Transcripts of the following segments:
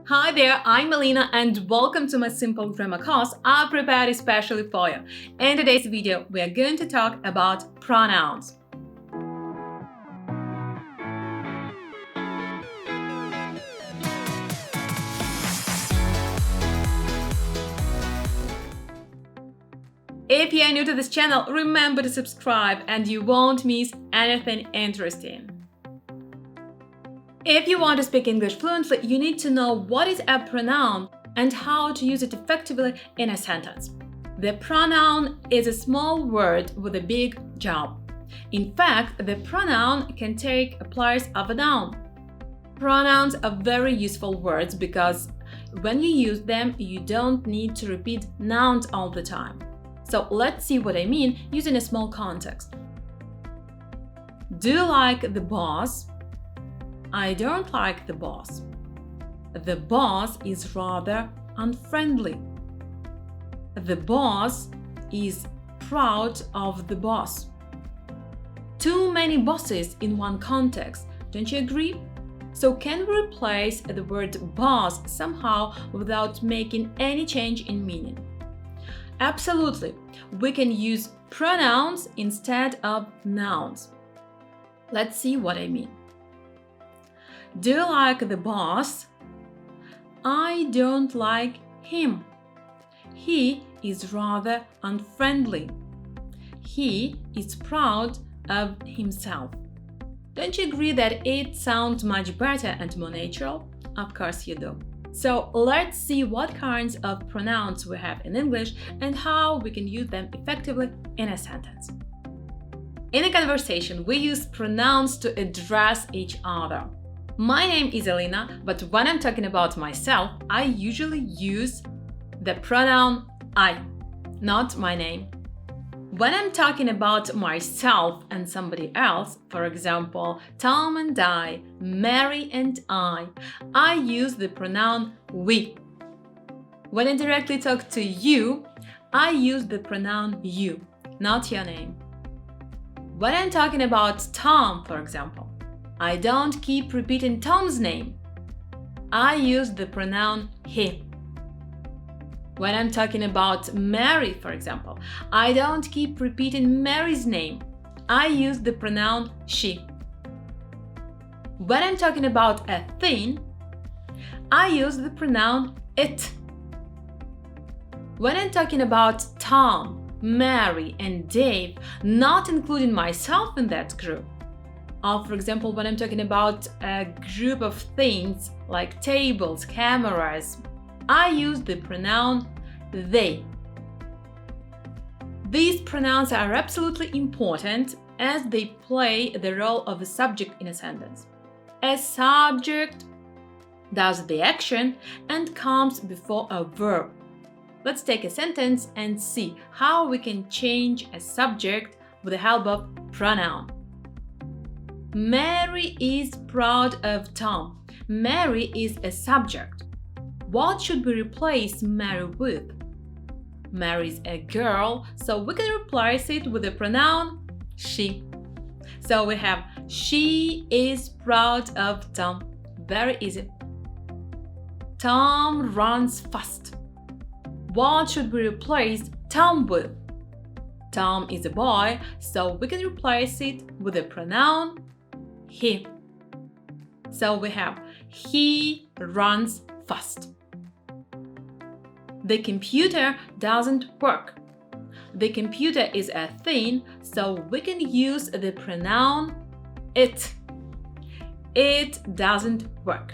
Hi there, I'm Melina and welcome to my simple grammar course I prepared especially for you. In today's video, we are going to talk about pronouns. If you are new to this channel, remember to subscribe and you won't miss anything interesting. If you want to speak English fluently, you need to know what is a pronoun and how to use it effectively in a sentence. The pronoun is a small word with a big job. In fact, the pronoun can take a place of a noun. Pronouns are very useful words because when you use them, you don't need to repeat nouns all the time. So let's see what I mean using a small context. Do you like the boss? I don't like the boss. The boss is rather unfriendly. The boss is proud of the boss. Too many bosses in one context, don't you agree? So can we replace the word boss somehow without making any change in meaning? Absolutely. We can use pronouns instead of nouns. Let's see what I mean. Do you like the boss? I don't like him. He is rather unfriendly. He is proud of himself. Don't you agree that it sounds much better and more natural? Of course you do. So let's see what kinds of pronouns we have in English and how we can use them effectively in a sentence. In a conversation, we use pronouns to address each other. My name is Alina, but when I'm talking about myself, I usually use the pronoun I, not my name. When I'm talking about myself and somebody else, for example, Tom and I, Mary and I use the pronoun we. When I directly talk to you, I use the pronoun you, not your name. When I'm talking about Tom, for example, I don't keep repeating Tom's name. I use the pronoun he. When I'm talking about Mary, for example, I don't keep repeating Mary's name. I use the pronoun she. When I'm talking about a thing, I use the pronoun it. When I'm talking about Tom, Mary, and Dave, not including myself in that group, or for example, when I'm talking about a group of things like tables, cameras, I use the pronoun they. These pronouns are absolutely important as they play the role of a subject in a sentence. A subject does the action and comes before a verb. Let's take a sentence and see how we can change a subject with the help of pronoun. Mary is proud of Tom. Mary is a subject. What should we replace Mary with? Mary's a girl, so we can replace it with the pronoun she. So we have she is proud of Tom. Very easy. Tom runs fast. What should we replace Tom with? Tom is a boy, so we can replace it with the pronoun he. So we have he runs fast. The computer doesn't work. The computer is a thing, so we can use the pronoun it. It doesn't work.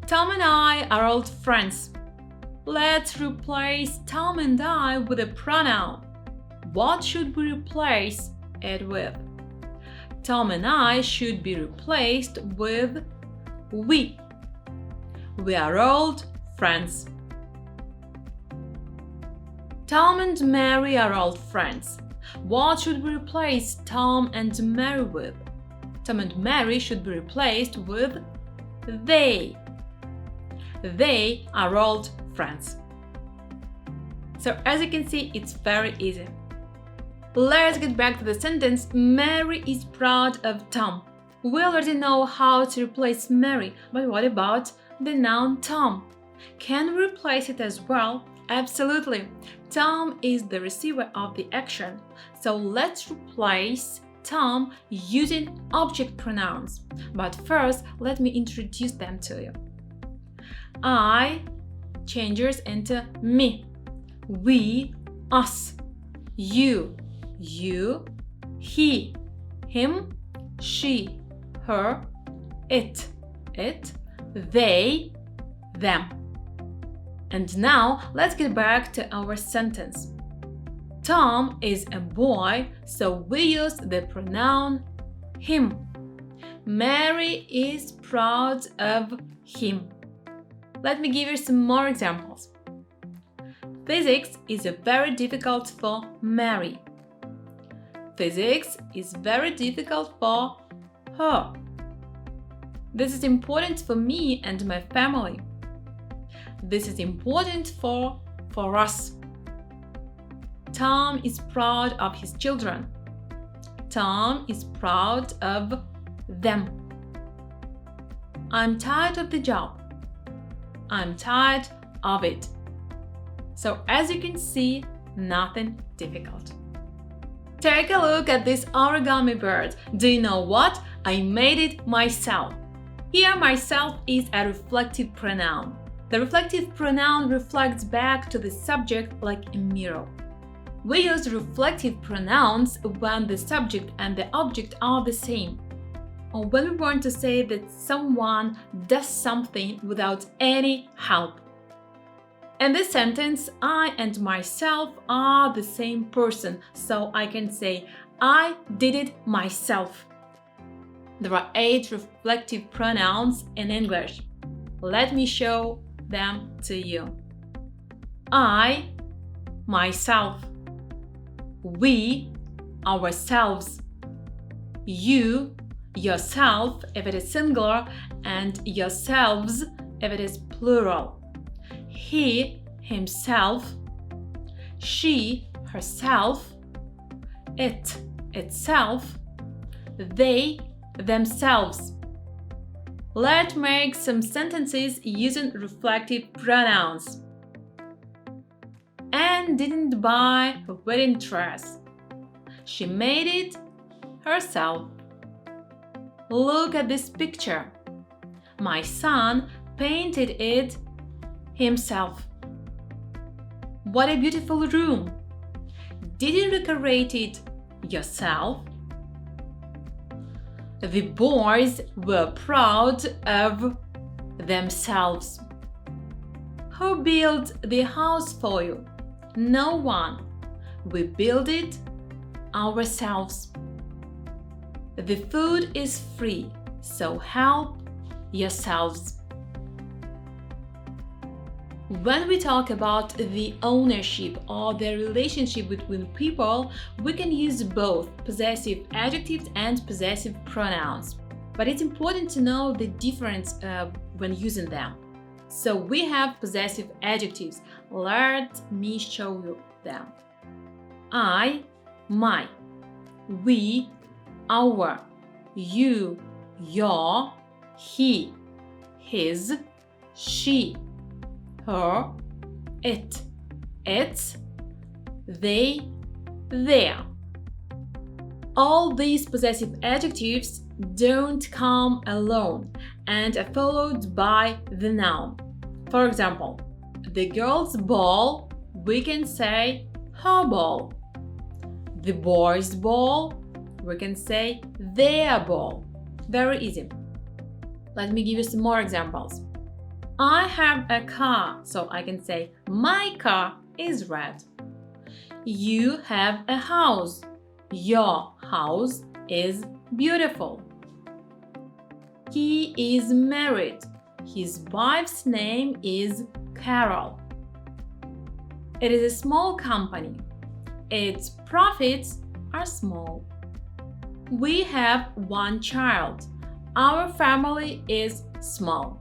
Tom and I are old friends. Let's replace Tom and I with a pronoun. What should we replace it with? Tom and I should be replaced with we. We are old friends. Tom and Mary are old friends. What should we replace Tom and Mary with? Tom and Mary should be replaced with they. They are old friends. So as you can see, it's very easy. Let's get back to the sentence Mary is proud of Tom. We already know how to replace Mary, but what about the noun Tom? Can we replace it as well? Absolutely. Tom is the receiver of the action. So let's replace Tom using object pronouns. But first, let me introduce them to you. I changes into me. We, us. You, he, him, she, her, it, they, them. And now let's get back to our sentence. Tom is a boy, so we use the pronoun him. Mary is proud of him. Let me give you some more examples. Physics is very difficult for Mary. Physics is very difficult for her. This is important for me and my family. This is important for us. Tom is proud of his children. Tom is proud of them. I'm tired of the job. I'm tired of it. So as you can see, nothing difficult. Take a look at this origami bird. Do you know what? I made it myself. Here myself is a reflective pronoun. The reflective pronoun reflects back to the subject like a mirror. We use reflective pronouns when the subject and the object are the same, or when we want to say that someone does something without any help. In this sentence, I and myself are the same person, so I can say, I did it myself. There are 8 reflective pronouns in English. Let me show them to you. I, myself. We, ourselves. You, yourself if it is singular, and yourselves if it is plural. He, himself. She, herself. It, itself. They, themselves. Let's make some sentences using reflective pronouns. Anne didn't buy a wedding dress. She made it herself. Look at this picture. My son painted it himself. What a beautiful room. Did you decorate it yourself? The boys were proud of themselves. Who built the house for you? No one. We built it ourselves. The food is free, so help yourselves. When we talk about the ownership or the relationship between people, we can use both possessive adjectives and possessive pronouns. But it's important to know the difference when using them. So we have possessive adjectives. Let me show you them. I, my. We, our. You, your. He, his. She, her, it, its, they, their. All these possessive adjectives don't come alone and are followed by the noun. For example, the girl's ball, we can say her ball. The boy's ball, we can say their ball. Very easy. Let me give you some more examples. I have a car, so I can say my car is red. You have a house. Your house is beautiful. He is married. His wife's name is Carol. It is a small company. Its profits are small. We have one child. Our family is small.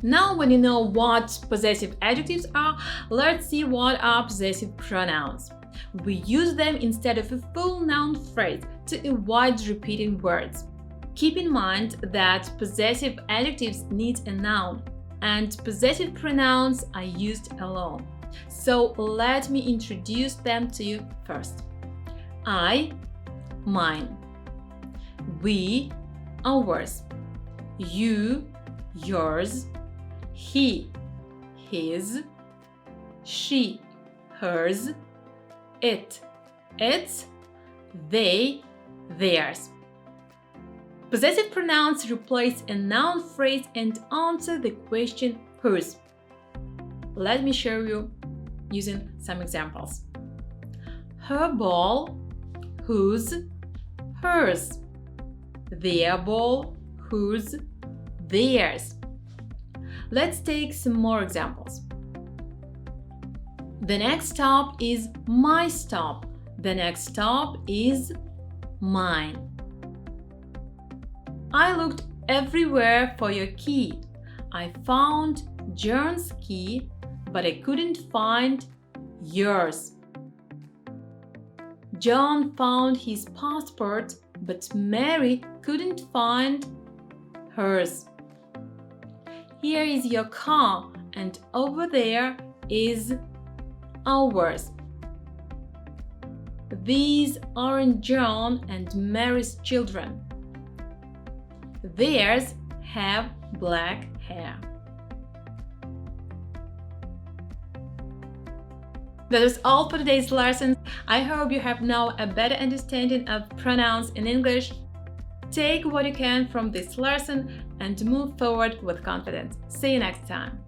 Now, when you know what possessive adjectives are, let's see what are possessive pronouns. We use them instead of a full noun phrase to avoid repeating words. Keep in mind that possessive adjectives need a noun, and possessive pronouns are used alone. So let me introduce them to you first. I, mine. We, ours. You, yours. He, his. She, hers. It, its. They, theirs. Possessive pronouns replace a noun phrase and answer the question whose. Let me show you using some examples. Her ball, whose, hers. Their ball, whose, theirs. Let's take some more examples. The next stop is my stop. The next stop is mine. I looked everywhere for your key. I found John's key, but I couldn't find yours. John found his passport, but Mary couldn't find hers. Here is your car, and over there is ours. These aren't John and Mary's children. Theirs have black hair. That is all for today's lesson. I hope you have now a better understanding of pronouns in English. Take what you can from this lesson and move forward with confidence. See you next time.